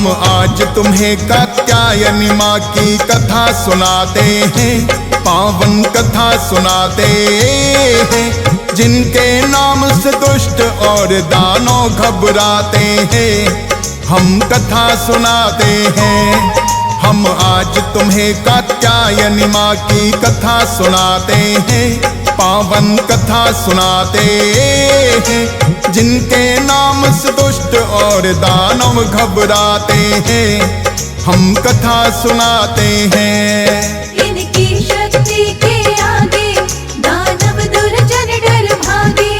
हम आज तुम्हें कात्यायनी माँ की कथा सुनाते हैं, पावन कथा सुनाते हैं। जिनके नाम से दुष्ट और दानव घबराते हैं, हम कथा सुनाते हैं। हम आज तुम्हें कात्यायनी माँ की कथा सुनाते हैं, पावन कथा सुनाते हैं। जिनके नाम से दुष्ट और दानव घबराते हैं, हम कथा सुनाते हैं। इनकी शक्ति के आगे दानव दुर्जन डर भागे,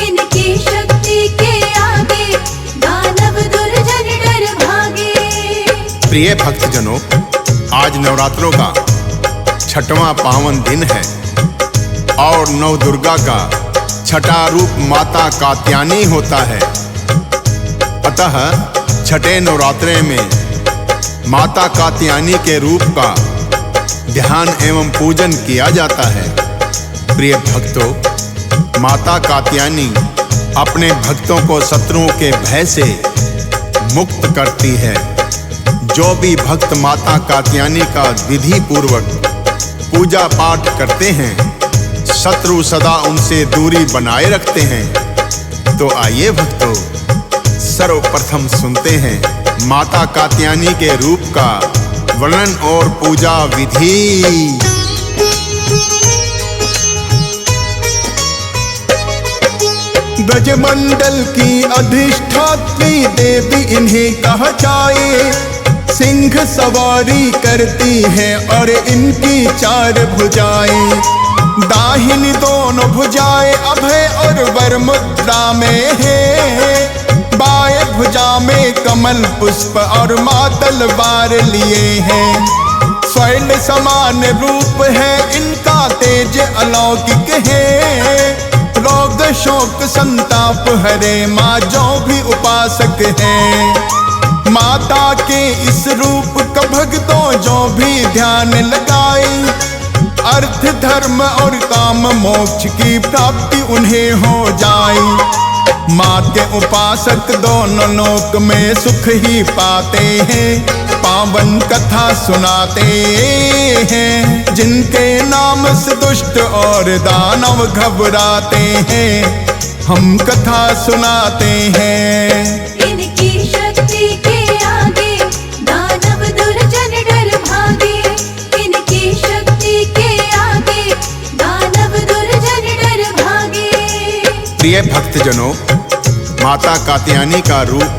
इनकी शक्ति के आगे दानव दुर्जन डर भागे। प्रिय भक्तजनों, आज नवरात्रों का 6वां पावन दिन है और नव दुर्गा का 6ठा रूप माता कात्यायनी होता है। अतः 6ठे नवरात्रे में माता कात्यायनी के रूप का ध्यान एवं पूजन किया जाता है। प्रिय भक्तों, माता कात्यायनी अपने भक्तों को शत्रुओं के भय से मुक्त करती है। जो भी भक्त माता कात्यायनी का विधि पूर्वक पूजा पाठ करते हैं, शत्रु सदा उनसे दूरी बनाए रखते हैं। तो आइए भक्तों, सर्वप्रथम सुनते हैं माता कात्यायनी के रूप का वर्णन और पूजा विधि। ब्रजमंडल की अधिष्ठात्री देवी इन्हें कहा जाए। सिंह सवारी करती है और इनकी 4 भुजाएं, दाहिनी दोनों भुजाएं अभय और वर मुद्रा में है। बाएं भुजा में कमल पुष्प और मातल बार लिए हैं। स्वर्ण समान रूप है इनका, तेज अलौकिक है। रोग शोक संताप हरे माँ जो भी उपासक है। माता के इस रूप का भक्तों जो भी ध्यान लगाए, अर्थ धर्म और काम मोक्ष की प्राप्ति उन्हें हो जाए। माँ के उपासक दोनों लोक में सुख ही पाते हैं, पावन कथा सुनाते हैं। जिनके नाम से दुष्ट और दानव घबराते हैं, हम कथा सुनाते हैं। इनकी शक्ति के आगे दानव दुर्जन डर भागे, इनकी शक्ति के आगे दानव दुर्जन डर भागे। प्रिय भक्तजनों, माता कात्यायनी का रूप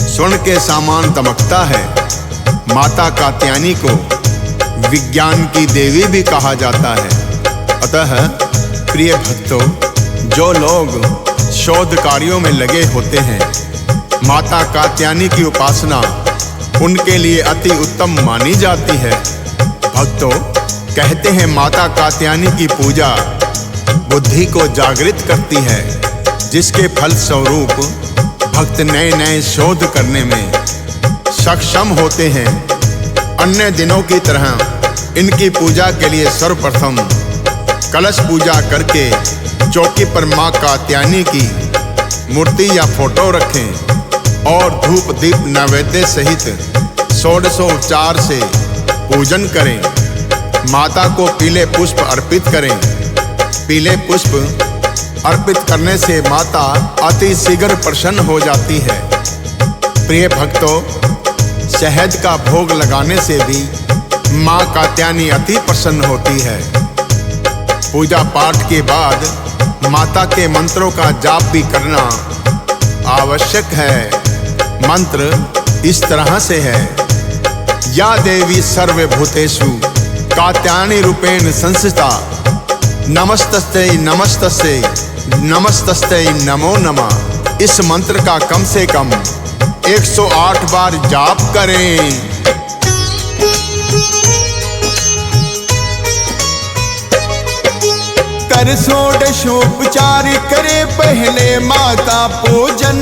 स्वर्ण के समान दमकता है। माता कात्यायनी को विज्ञान की देवी भी कहा जाता है। अतः प्रिय भक्तों, जो लोग शोध कार्यों में लगे होते हैं, माता कात्यायनी की उपासना उनके लिए अति उत्तम मानी जाती है। भक्तों, कहते हैं माता कात्यायनी की पूजा बुद्धि को जागृत करती है, जिसके फल स्वरूप भक्त नए नए शोध करने में सक्षम होते हैं। अन्य दिनों की तरह इनकी पूजा के लिए सर्वप्रथम कलश पूजा करके चौकी पर माँ कात्यायनी की मूर्ति या फोटो रखें और धूप दीप नैवेद्य सहित षोडशोपचार से पूजन करें। माता को पीले पुष्प अर्पित करें। पीले पुष्प अर्पित करने से माता अति शीघ्र प्रसन्न हो जाती है। प्रिय भक्तों, शहद का भोग लगाने से भी माँ कात्यायनी अति प्रसन्न होती है। पूजा पाठ के बाद माता के मंत्रों का जाप भी करना आवश्यक है। मंत्र इस तरह से है: या देवी सर्वभूतेषु कात्यायनी रूपेण संस्थिता, नमस्तस्यै नमस्तस्यै नमस्तस्यै नमो नमः। इस मंत्र का कम से कम 108 बार जाप करें। कर षोडशोपचार करे पहले माँ का पूजन।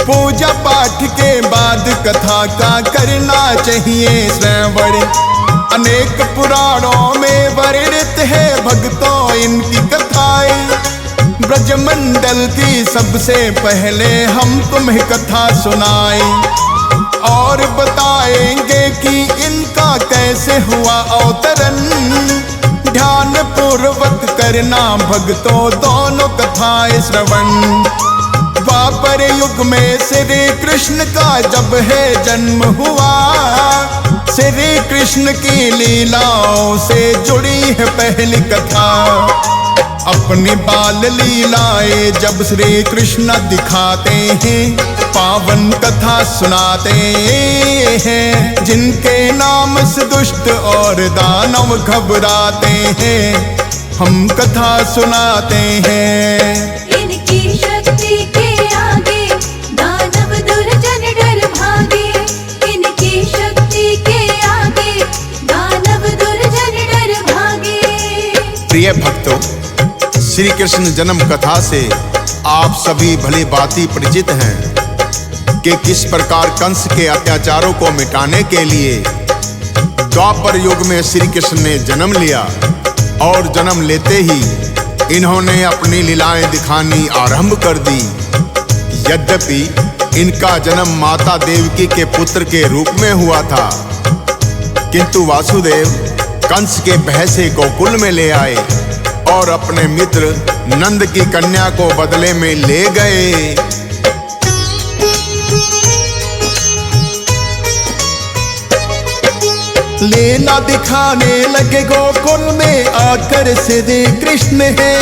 पूजा पाठ के बाद कथा का करना चाहिए श्रवण। अनेक पुराणों में वर्णित है भक्तों इनकी कथाएं। ब्रजमंडल की सबसे पहले हम तुम्हें कथा सुनाएं। और बताएंगे कि इनका कैसे हुआ अवतरण। ध्यान पूर्वक करना भक्तों दोनों कथाएं श्रवण। द्वापर युग में श्री कृष्ण का जब है जन्म हुआ, श्री कृष्ण की लीलाओं से जुड़ी है पहली कथा। अपनी बाल लीलाएं जब श्री कृष्ण दिखाते हैं, पावन कथा सुनाते हैं। जिनके नाम से दुष्ट और दानव घबराते हैं, हम कथा सुनाते हैं। इनकी शक्ति के आगे दानव दुर्जन डर भागे। इनकी शक्ति के आगे दानव दुर्जन डर भागे। प्रिय भक्तों, श्री कृष्ण जन्म कथा से आप सभी भली भांति परिचित हैं कि किस प्रकार कंस के अत्याचारों को मिटाने के लिए द्वापर युग में श्री कृष्ण ने जन्म लिया और जन्म लेते ही इन्होंने अपनी लीलाएं दिखानी आरंभ कर दी। यद्यपि इनका जन्म माता देवकी के पुत्र के रूप में हुआ था, किंतु वासुदेव कंस के भय से गोकुल में ले आए और अपने मित्र नंद की कन्या को बदले में ले गए। लेना दिखाने लगे गोकुल में आकर श्री कृष्ण है।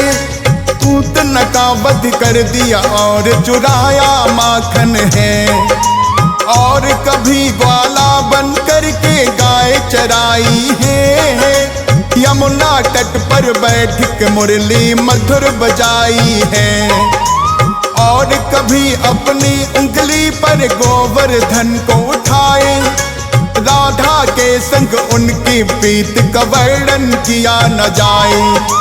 पूतना का वध कर दिया और चुराया माखन है। और कभी ग्वाला बन करके गाय चराई है। यमुना तट पर बैठ के मुरली मधुर बजाई है। और कभी अपनी उंगली पर गोवर्धन को उठाए, राधा के संग उनकी प्रीत का वर्णन किया न जाए।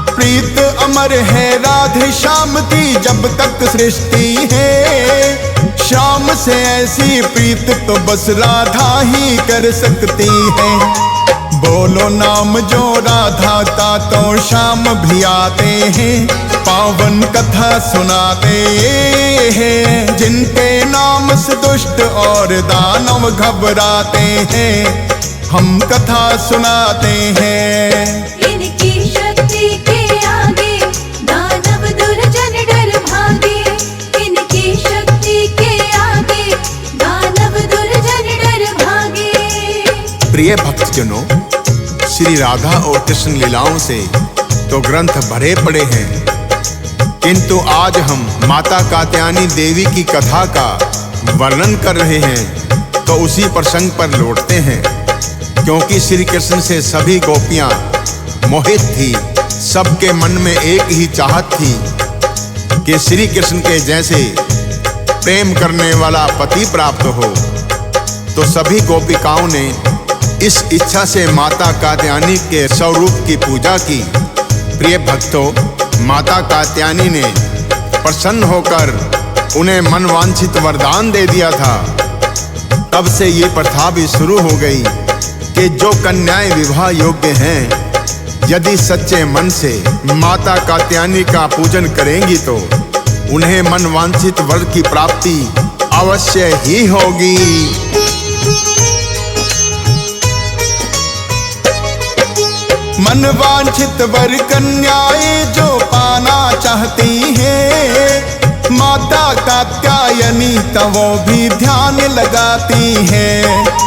प्रीत अमर है राधे श्याम की जब तक सृष्टि है। श्याम से ऐसी प्रीत तो बस राधा ही कर सकती है। बोलो नाम जो राधा का तो श्याम भी आते हैं, पावन कथा सुनाते हैं। जिनके नाम से दुष्ट और दानव घबराते हैं, हम कथा सुनाते हैं। इनकी शक्ति के आगे दानव दुर्जन डर भागे। इनकी शक्ति के आगे दानव दुर्जन डर भागे। प्रिय भक्तजनों, श्री राधा और कृष्ण लीलाओं से तो ग्रंथ भरे पड़े हैं, किंतु आज हम माता कात्यायनी देवी की कथा का वर्णन कर रहे हैं तो उसी प्रसंग पर लौटते हैं। क्योंकि श्री कृष्ण से सभी गोपियां मोहित थी, सबके मन में एक ही चाहत थी कि श्री कृष्ण के जैसे प्रेम करने वाला पति प्राप्त हो। तो सभी गोपिकाओं ने इस इच्छा से माता कात्यायनी के स्वरूप की पूजा की। प्रिय भक्तों, माता कात्यायनी ने प्रसन्न होकर उन्हें मनवांछित वरदान दे दिया था। तब से ये प्रथा भी शुरू हो गई कि जो कन्याएं विवाह योग्य हैं, यदि सच्चे मन से माता कात्यायनी का पूजन करेंगी तो उन्हें मनवांछित वर की प्राप्ति अवश्य ही होगी। मनवांछित वर कन्याएं जो पाना चाहती हैं, माता कात्यायनी तो वो भी ध्यान लगाती हैं।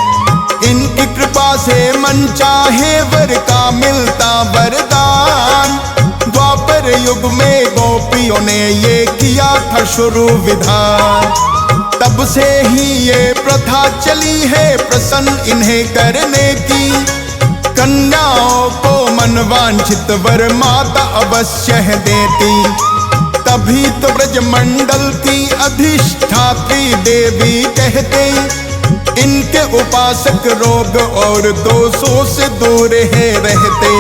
इनकी कृपा से मन चाहे वर का मिलता वरदान। द्वापर युग में गोपियों ने ये किया था शुरू विधान। तब से ही ये प्रथा चली है प्रसन्न इन्हें करने की। कन्याओं को मनवांछित वर माता अवश्य देती। तभी तो ब्रजमंडल की अधिष्ठात्री देवी कहते, इनके उपासक रोग और दोषों से दूर है रहते।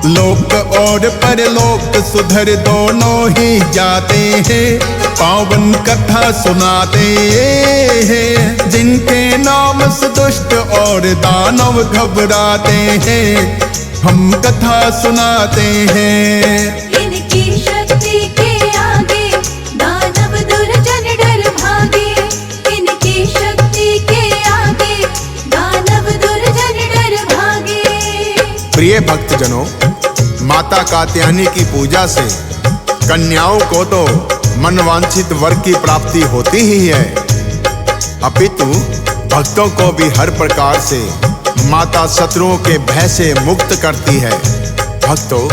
लोक और परलोक सुधर दोनों ही जाते हैं, पावन कथा सुनाते हैं। जिनके नाम से दुष्ट और दानव घबराते हैं, हम कथा सुनाते हैं। इनकी शक्ति के आगे दानव दुर्जन डर भागे। इनकी शक्ति के प्रिय भक्तजनों, माता कात्यायनी की पूजा से कन्याओं को तो मनवांछित वर की प्राप्ति होती ही है, अपितु भक्तों को भी हर प्रकार से माता शत्रुओं के भय से मुक्त करती है। भक्तों,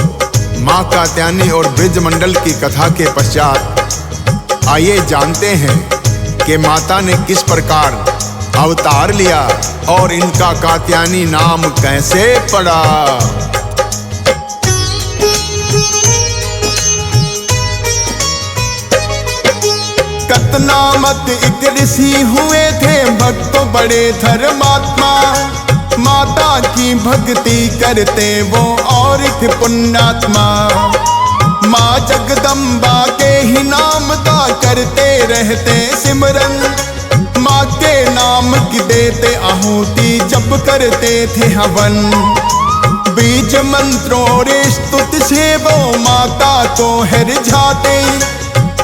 माँ कात्यायनी और ब्रजमंडल की कथा के पश्चात आइए जानते हैं कि माता ने किस प्रकार अवतार लिया और इनका कात्यायनी नाम कैसे पड़ा। कतनामत एक ऋषि हुए थे, भक्तों बड़े धर्मात्मा। माता की भक्ति करते वो और थे पुण्यात्मा। माँ जगदम्बा के ही नाम का करते रहते सिमरन। माँ के नाम की देते आहुति जब करते थे हवन। बीज मंत्रों और स्तुति से वो माता को रिझाते।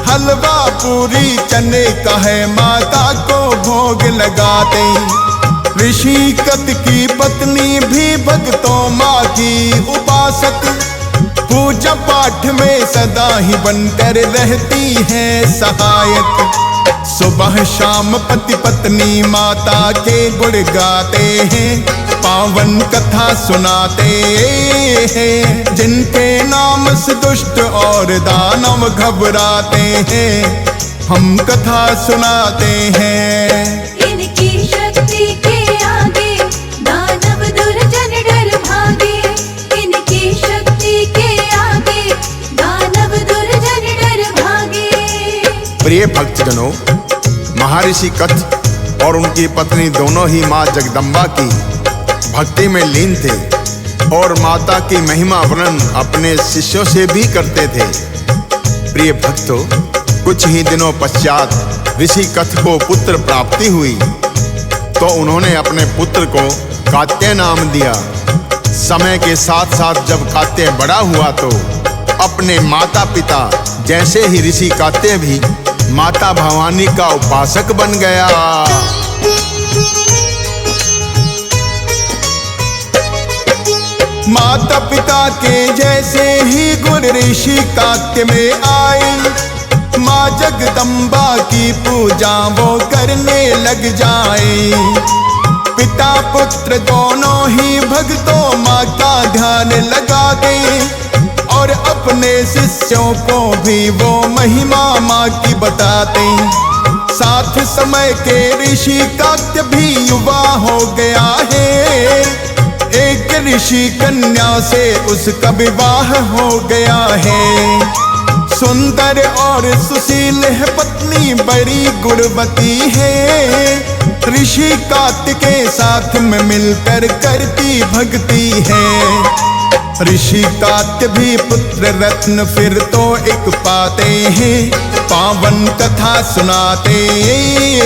हलवा पूरी चने का है माता को भोग लगाते। ऋषि कत की पत्नी भी भक्तों माँ की उपासक। पूजा पाठ में सदा ही बनकर रहती है सहायक। सुबह शाम पति पत्नी माता के गुण गाते हैं। पावन कथा सुनाते हैं, जिनके नाम से दुष्ट और दानव घबराते हैं। हम कथा सुनाते हैं। इनकी शक्ति के आगे दानव दुर्जन डर भागे। इनकी शक्ति के आगे दानव दुर्जन डर भागे। प्रिय भक्तजनों, महर्षि कथ और उनकी पत्नी दोनों ही माँ जगदम्बा की भक्ति में लीन थे और माता की महिमा वर्णन अपने शिष्यों से भी करते थे। प्रिय भक्तों, कुछ ही दिनों पश्चात ऋषि कथ को पुत्र प्राप्ति हुई तो उन्होंने अपने पुत्र को कात्याय नाम दिया। समय के साथ साथ जब कात्याय बड़ा हुआ तो अपने माता पिता जैसे ही ऋषि कात्याय भी माता भवानी का उपासक बन गया। माता पिता के जैसे ही गुण ऋषि कात्याय में आए। माँ जगदम्बा की पूजा वो करने लग जाए। पिता पुत्र दोनों ही भक्तों माँ का ध्यान लगा दे और अपने शिष्यों को भी वो महिमा माँ की बताते। साथ समय के ऋषि कात्याय भी युवा हो गया है। एक ऋषि कन्या से उसका विवाह हो गया है। सुंदर और सुशील है पत्नी, बड़ी गुणवती है। ऋषि कात्याय के साथ में मिलकर करती भक्ति है। ऋषि कात्याय भी पुत्र रत्न फिर तो एक पाते हैं। पावन कथा सुनाते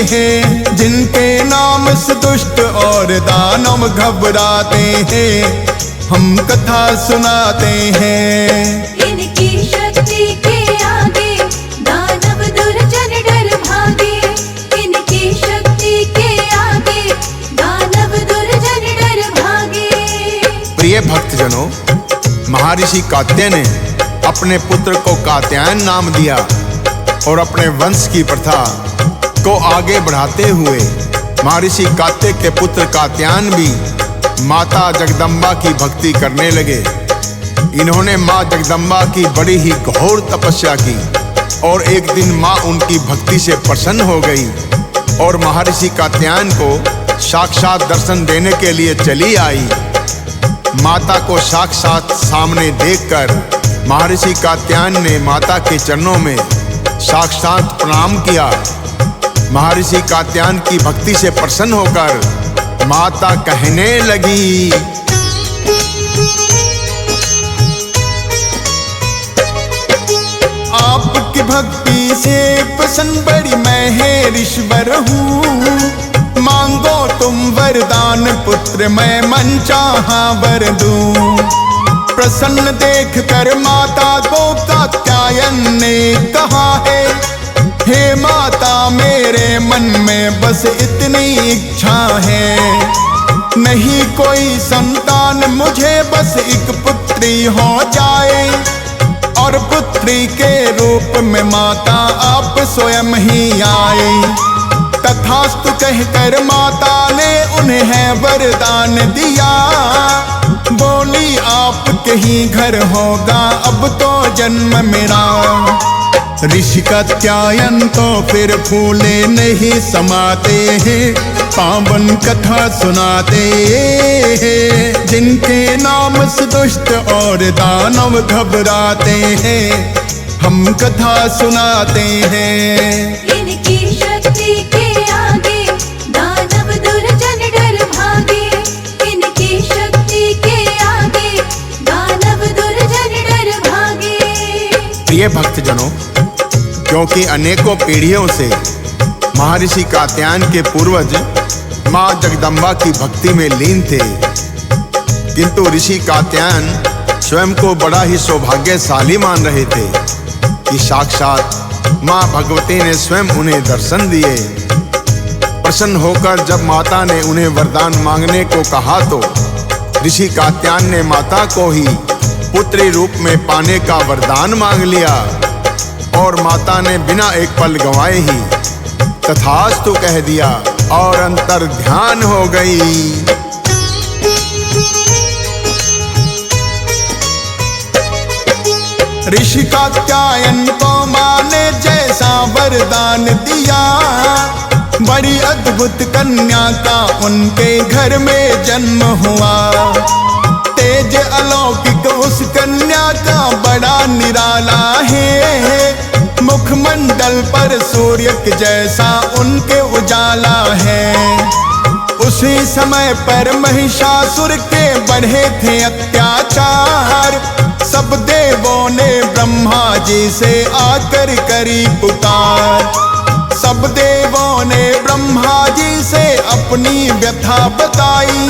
हैं, जिनके नाम से दुष्ट और दानव घबराते हैं। हम कथा सुनाते हैं। इनकी शक्ति के आगे दानव दुर्जन डर भागे। इनकी शक्ति के आगे दानव दुर्जन डर भागे। प्रिय भक्तजनों, महर्षि कात्याय ने अपने पुत्र को कात्यायन नाम दिया और अपने वंश की प्रथा को आगे बढ़ाते हुए महर्षि कात्याय के पुत्र कात्यायन भी माता जगदम्बा की भक्ति करने लगे। इन्होंने माँ जगदम्बा की बड़ी ही घोर तपस्या की और एक दिन माँ उनकी भक्ति से प्रसन्न हो गई और महर्षि कात्यायन को साक्षात दर्शन देने के लिए चली आई। माता को साक्षात सामने देखकर महर्षि कात्यायन ने माता के चरणों में साक्षात प्रणाम किया। महर्षि कात्यायन की भक्ति से प्रसन्न होकर माता कहने लगी, आपकी भक्ति से प्रसन्न बड़ी मैं है ऋषवर हूँ। मांगो तुम वरदान पुत्र मैं मन चाहा वर दूं। प्रसन्न देख कर माता को कात्यायन ने कहा है, हे माता मेरे मन में बस इतनी इच्छा है। नहीं कोई संतान मुझे, बस एक पुत्री हो जाए, और पुत्री के रूप में माता आप स्वयं ही आए। तथास्तु कहकर माता ने उन्हें वरदान दिया, बोली आपके ही घर होगा अब तो जन्म मेरा। ऋषि कात्यायन तो फिर फूले नहीं समाते हैं, पावन कथा सुनाते हैं, जिनके नाम से दुष्ट और दानव घबराते हैं, हम कथा सुनाते हैं। इनकी शक्ति के आगे दानव दुर्जन डर भागे, इनकी शक्ति के आगे दानव दुर्जन डर भागे। प्रिय भक्तजनों, क्योंकि अनेकों पीढ़ियों से महर्षि कात्यायन के पूर्वज माँ जगदम्बा की भक्ति में लीन थे, किंतु ऋषि कात्यायन स्वयं को बड़ा ही सौभाग्यशाली मान रहे थे कि साक्षात माँ भगवती ने स्वयं उन्हें दर्शन दिए। प्रसन्न होकर जब माता ने उन्हें वरदान मांगने को कहा तो ऋषि कात्यायन ने माता को ही पुत्री रूप में पाने का वरदान मांग लिया, और माता ने बिना एक पल गंवाए ही तथास्तु कह दिया और अंतर ध्यान हो गई। ऋषि कात्यायन को माँ ने जैसा वरदान दिया, बड़ी अद्भुत कन्या का उनके घर में जन्म हुआ। तेज अलौकिक उस कन्या का बड़ा निराला है, मुखमंडल पर सूर्य के जैसा उनके उजाला है। उसी समय पर महिषासुर के बढ़े थे अत्याचार, सब देवों ने ब्रह्मा जी से आकर करी पुकार। सब देवों ने ब्रह्मा जी से अपनी व्यथा बताई,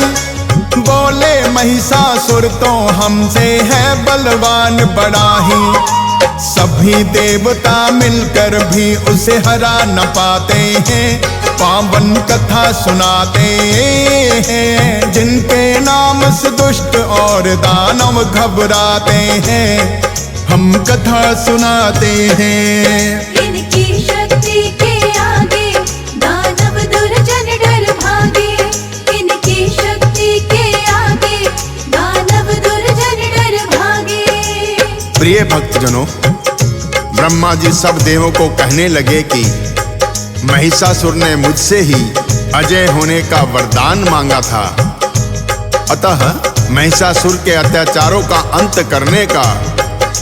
बोले महिषासुर तो हमसे है बलवान बड़ा ही, सभी देवता मिलकर भी उसे हरा न पाते हैं, पावन कथा सुनाते हैं, जिनके नाम से दुष्ट और दानव घबराते हैं, हम कथा सुनाते हैं। इनकी शक्ति के आगे दानव दुर्जन डर भागे, इनकी शक्ति के आगे दानव दुर्जन डर भागे। प्रिय भक्तजनों, ब्रह्मा जी सब देवों को कहने लगे कि महिषासुर ने मुझसे ही अजय होने का वरदान मांगा था, अतः महिषासुर के अत्याचारों का अंत करने का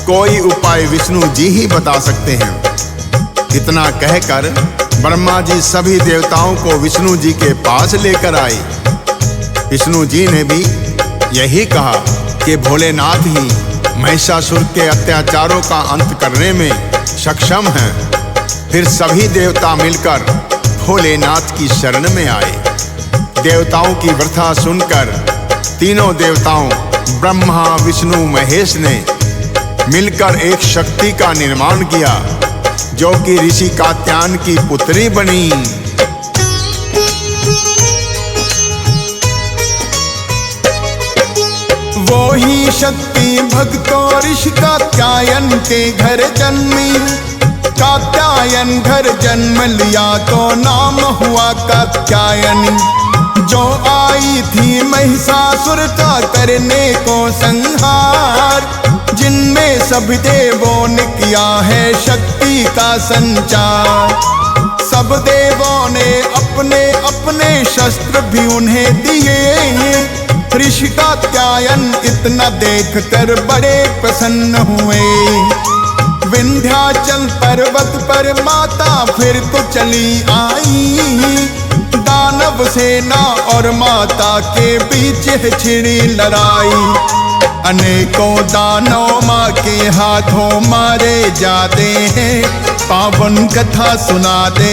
कोई उपाय विष्णु जी ही बता सकते हैं। इतना कहकर ब्रह्मा जी सभी देवताओं को विष्णु जी के पास लेकर आए। विष्णु जी ने भी यही कहा कि भोलेनाथ ही महिषासुर के अत्याचारों का अंत करने में सक्षम हैं। फिर सभी देवता मिलकर भोलेनाथ की शरण में आए। देवताओं की व्यथा सुनकर तीनों देवताओं ब्रह्मा विष्णु महेश ने मिलकर एक शक्ति का निर्माण किया, जो कि ऋषि कात्यायन की पुत्री बनी। वो ही शक्ति भक्तों ऋषि कात्यायन के घर जन्मी, कात्यायन घर जन्म लिया तो नाम हुआ कात्यायनी। जो आई थी महिषासुर का करने को संहार, जिनमें सब देवों ने किया है शक्ति का संचार। सब देवों ने अपने अपने शस्त्र भी उन्हें दिए। ऋषि कात्यायन इतना देखकर बड़े प्रसन्न हुए। विंध्याचल पर्वत पर माता फिर तो चली आई, दानव सेना और माता के बीच छिड़ी लड़ाई। अनेकों दानव माँ के हाथों मारे जाते हैं, पावन कथा सुनाते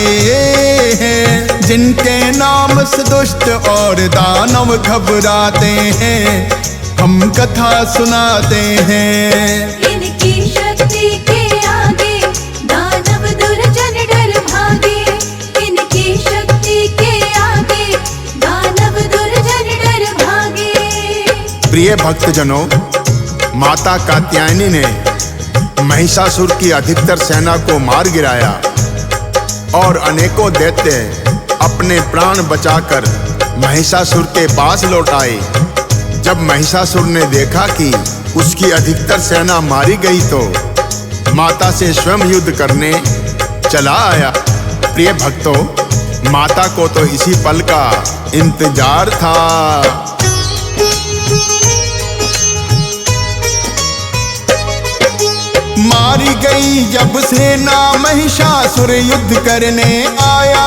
हैं, जिनके नाम से दुष्ट और दानव घबराते हैं, हम कथा सुनाते हैं। इनकी शक्ति के आगे दानव दुर्जन डर भागे, इनकी शक्ति के आगे दानव दुर्जन डर प्रिय भक्तजनों, माता कात्यायनी ने महिषासुर की अधिकतर सेना को मार गिराया और अनेकों दैत्य अपने प्राण बचाकर महिषासुर के पास लौट आए। जब महिषासुर ने देखा कि उसकी अधिकतर सेना मारी गई तो माता से स्वयं युद्ध करने चला आया। प्रिय भक्तों, माता को तो इसी पल का इंतजार था। मारी गई जब सेना महिषासुर युद्ध करने आया।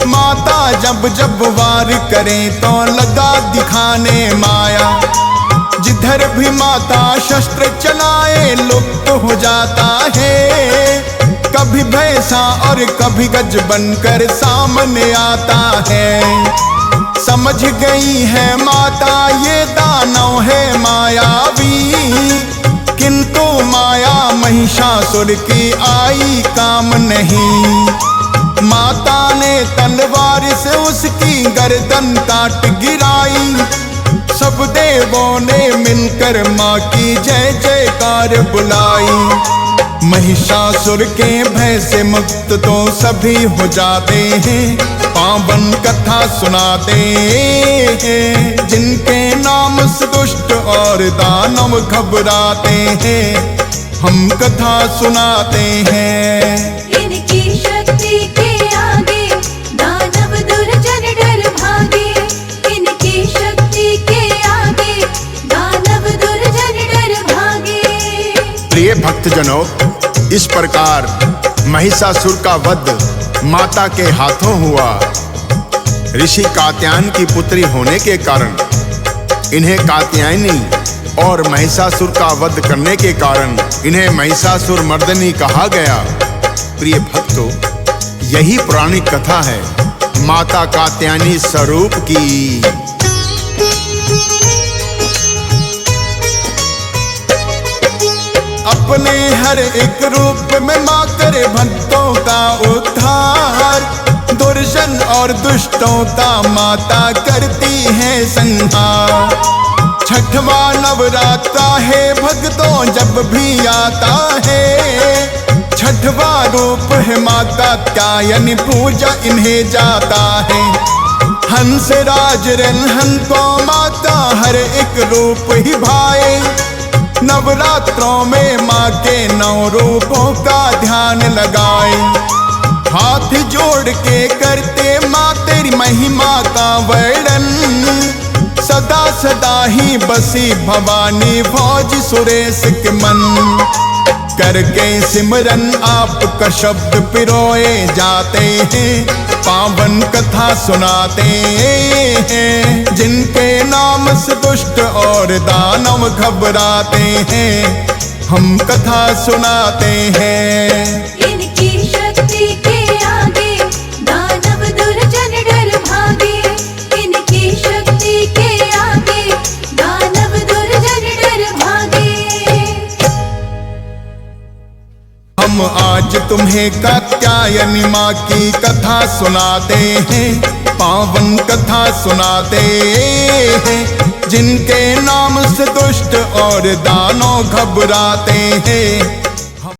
माता जब जब वार करे तो लगा दिखाने माया। जिधर भी माता शस्त्र चलाए लुप्त हो जाता है। कभी भैंसा और कभी गज बनकर सामने आता है। समझ गई है माता ये दानव है मायावी, किंतु माया महिषासुर की आई काम नहीं। माता ने तलवार से उसकी गर्दन काट गिराई। सब देवों ने मिलकर माँ की जय जयकार बुलाई। महिषासुर के भय से मुक्त तो सभी हो जाते हैं। पावन कथा सुनाते हैं, जिनके नाम से दुष्ट और दानव घबराते हैं। हम कथा सुनाते हैं। इनकी शक्ति के आगे दानव दुर्जन डर भागे। इनकी शक्ति के आगे दानव दुर्जन डर भागे। प्रिय भक्तजनों, इस प्रकार महिषासुर का वध माता के हाथों हुआ। ऋषि कात्यायन की पुत्री होने के कारण इन्हें कात्यायनी और महिषासुर का वध करने के कारण इन्हें महिषासुर मर्दनी कहा गया। प्रिय भक्तों, यही पौराणिक कथा है माता कात्यायनी स्वरूप की। अपने हर एक रूप में माँ करे भक्तों का उद्धार। दुर्जन और दुष्टों का माता करती है संहार। छठवा नवरात्रा है भक्तों जब भी आता है। छठवा रूप है माँ कात्यायनी, पूजा इन्हें जाता है। हंस राज रंहन को माता हर एक रूप ही भाए। नवरात्रों में माँ के 9 रूपों का ध्यान लगाए। हाथ जोड़ के करते माँ तेरी महिमा का वर्णन। सदा सदा ही बसी भवानी भोज सुरेश के मन। करके सिमरन आपका शब्द पिरोए जाते हैं। पावन कथा सुनाते हैं, जिनके नाम से दुष्ट और दानव घबराते हैं। हम कथा सुनाते हैं। इनकी शक्ति के आगे दानव दुर्जन डर भागे। इनकी शक्ति के आगे दानव दुर्जन डर भागे। हम आज तुम्हें कात्यायनी माँ की कथा सुनाते हैं। पावन कथा सुनाते हैं, जिनके नाम से दुष्ट और दानव घबराते हैं।